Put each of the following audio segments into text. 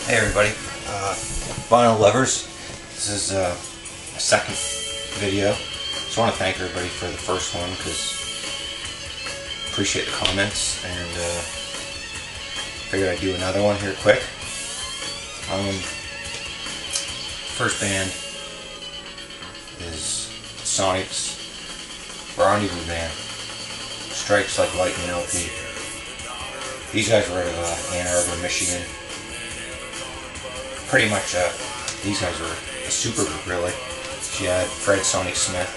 Hey everybody, vinyl lovers. This is a second video. Just want to thank everybody for the first one because appreciate the comments, and figured I'd do another one here quick. First band is Sonics Rendezvous band. Strikes like lightning LP. These guys were out of Ann Arbor, Michigan. Pretty much, these guys were a super group, really. She had Fred Sonic Smith,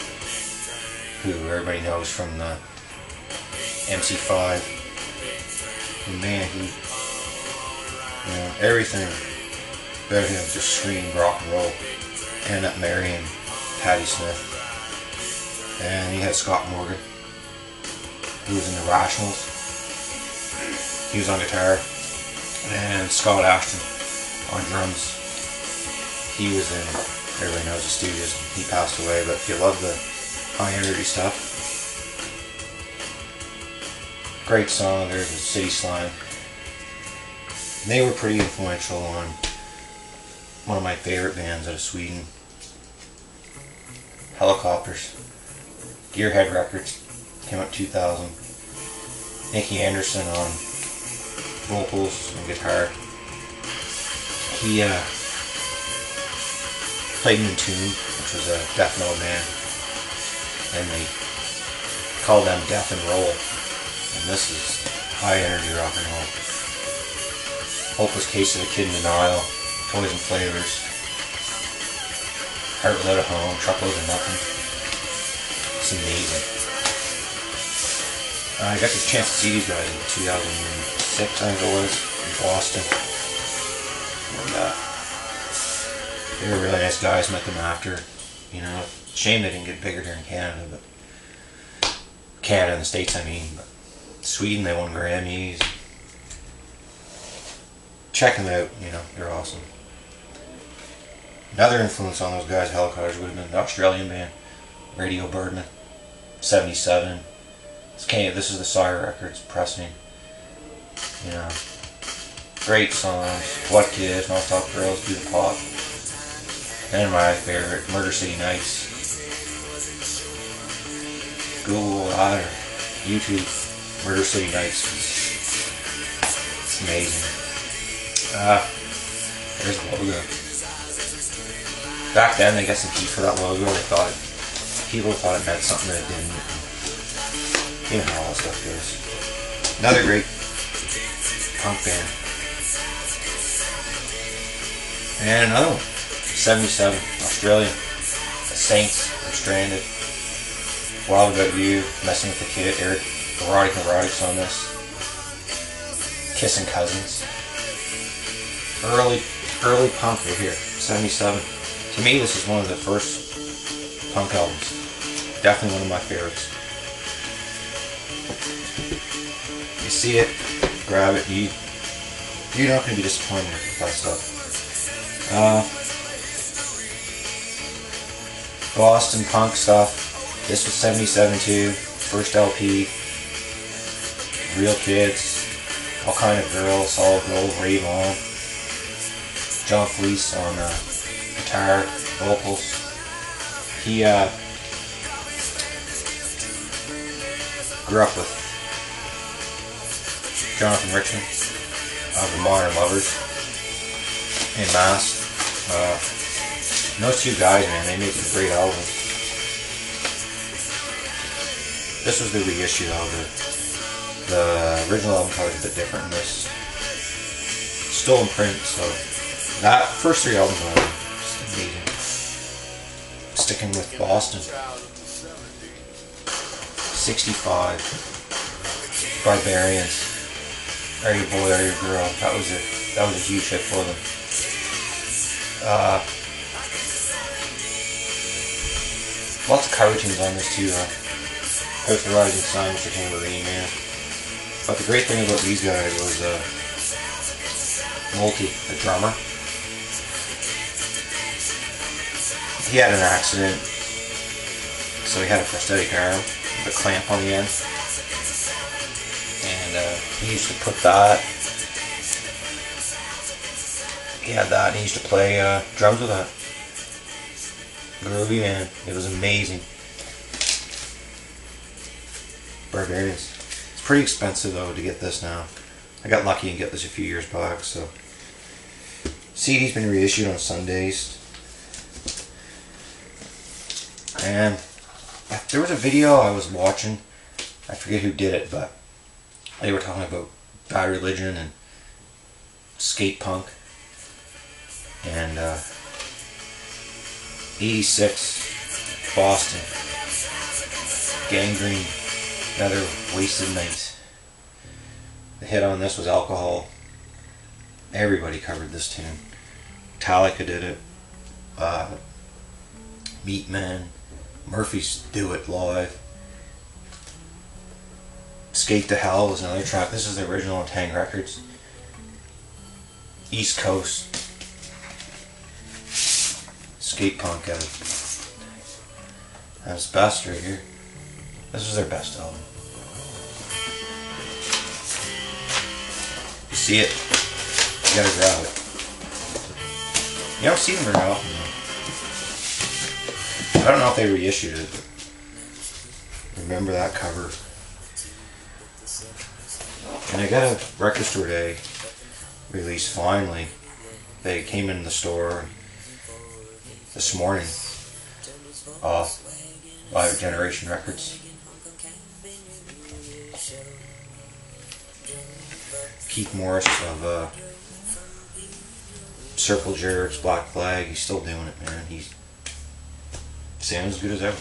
who everybody knows from the MC5. And man, he, everything about him just screamed rock and roll. Ended up marrying Patti Smith. And he had Scott Morgan, who was in the Rationals. He was on guitar. And Scott Ashton on drums. He was in, everybody knows, the Studios. He passed away, but if you love the high energy stuff, great song. There's the City Slime. And they were pretty influential on one of my favorite bands out of Sweden, Hellacopters. Gearhead Records, came out in 2000. Nicky Anderson on vocals and guitar. He played in Tune, which was a death metal band, and they called them Death and Roll, and this is high energy rock and roll. Hopeless Case of a Kid in Denial, Toys and Flavors, Heart Without a Home, Truckloads of Nothing. It's amazing. I got this chance to see these guys in 2006, I think it was, in Boston. And they were really nice guys. Met them after. Shame they didn't get bigger here in Canada, but Canada and the States, I mean. But Sweden, they won Grammys. Check them out. They're awesome. Another influence on those guys, Hellacopters, would have been the Australian band Radio Birdman, 77. This is the Sire Records pressing. Great songs. What Kids, No Stop Girls, Do the Pop. And my favorite, Murder City Nights. Google that or YouTube, Murder City Nights. It's amazing. There's the logo. Back then they got some heat for that logo. People thought it meant something that it didn't. You know how all that stuff goes. Another great punk band. And another one, 77, Australian, The Saints, I'm Stranded, Wild About You, Messing with the Kid, Eric Neurotics on this, Kissing Cousins. Early punk right here, 77. To me, this is one of the first punk albums. Definitely one of my favorites. You see it, grab it, you're not going to be disappointed with that stuff. Boston punk stuff. This was 77 too. First LP. Real Kids. All Kind of Girls. Solid Gold. Rave On. John Fleece on guitar, vocals. He grew up with Jonathan Richman of the Modern Lovers in Mass. Those two guys, man, they make some great albums. This was the reissue of the original album cover is a bit different than this. Still in print, so that first three albums are just amazing. Sticking with Boston. 65. Barbarians. Are You Boy, Are You Girl? That was a huge hit for them. Lots of cover tunes on this too. House of Rising Sun, Mr. Tambourine Man. But the great thing about these guys was Multi, the drummer. He had an accident, so he had a prosthetic arm with a clamp on the end. And he used to put that He had that and he used to play drums with that. Groovy, man. It was amazing. Barbarians. It's pretty expensive though to get this now. I got lucky and get this a few years back, so. CD's been reissued on Sundays. And there was a video I was watching, I forget who did it, but they were talking about Bad Religion and skate punk. And 86, Boston, Gangrene, another wasted night. The hit on this was Alcohol. Everybody covered this tune. Metallica did it. Meatman, Murphy's Do It live. Skate to Hell was another track. This is the original on Tang Records. East Coast. Skate punk at its best right here. This was their best album. You see it, you gotta grab it. You don't see them very often though. I don't know if they reissued it, but remember that cover. And I got a record store day release finally. They came in the store this morning off Live Generation Records. Keith Morris of Circle Jerks, Black Flag, he's still doing it, man. He's sounds as good as ever.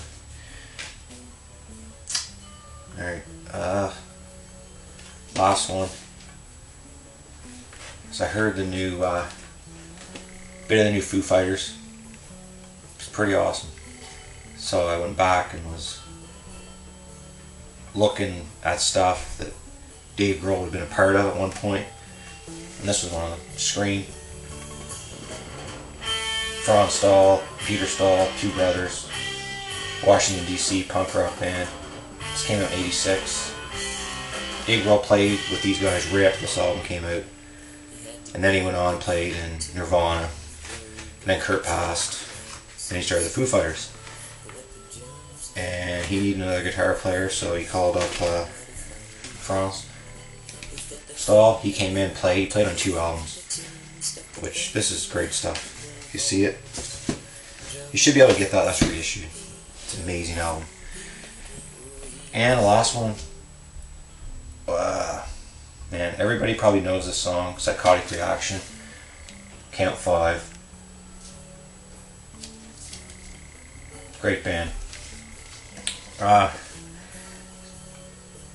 Alright, last one. So I heard the new bit of the new Foo Fighters. It's pretty awesome. So I went back and was looking at stuff that Dave Grohl had been a part of at one point. And this was one of them. Scream. Franz Stahl, Peter Stahl, two brothers. Washington DC punk rock band. This came out in '86. Dave Grohl played with these guys right after this album came out. And then he went on and played in Nirvana. And then Kurt passed. And he started the Foo Fighters. And he needed another guitar player, so he called up Franz Stahl. He came in and played. He played on 2 albums. Which, this is great stuff. You see it? You should be able to get that. That's reissued. It's an amazing album. And the last one. Man, everybody probably knows this song. Psychotic Reaction. Count 5. Great band.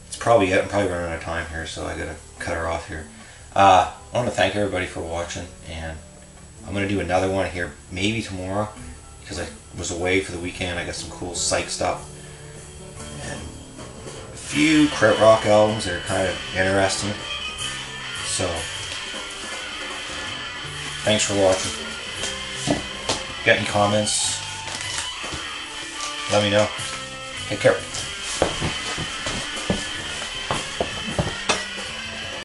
It's probably it. I'm probably running out of time here, so I gotta cut her off here. I want to thank everybody for watching, and I'm gonna do another one here maybe tomorrow because I was away for the weekend. I got some cool psych stuff and a few crit rock albums that are kind of interesting. So thanks for watching. Got any comments? Let me know. Take care.